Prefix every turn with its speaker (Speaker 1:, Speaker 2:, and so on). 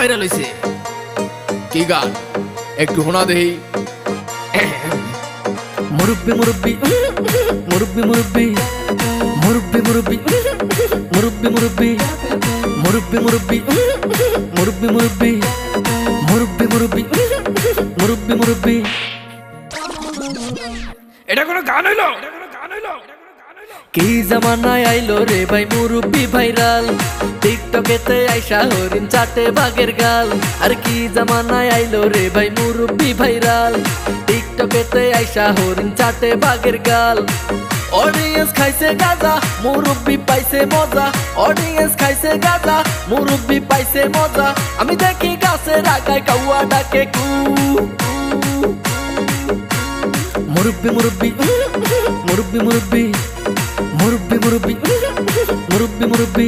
Speaker 1: Viral হইছে। কি গান একটু শোনা দেই। মুরব্বি মুরব্বি মুরব্বি মুরব্বি মুরব্বি মুরব্বি মুরব্বি মুরব্বি মুরব্বি মুরব্বি মুরব্বি মুরব্বি মুরব্বি মুরব্বি মুরব্বি মুরব্বি। এটা কোনো গান হইলো? কি জামানায় আইলো রে ভাই মুরব্বি ভাইরাল, টিকটকেতে আইসা হরিণ চাটে বাঘের গাল। আর কি জামানায় আইলো রে ভাই মুরব্বি ভাইরাল, টিকটকেতে আইসা হরিণ চাটে বাঘের গাল। অডিয়েন্স খাইছে গাজা, মুরব্বি পাইছে মজা। অডিয়েন্স খাইছে গাজা, মুরব্বি পাইছে মজা। আমি দেখি গাছের আগায় কাউয়া ডাকে কু। মুরব্বি মুরব্বি মুরব্বি মুরব্বি মুরব্বি মুরব্বি মুরব্বি মুরব্বি।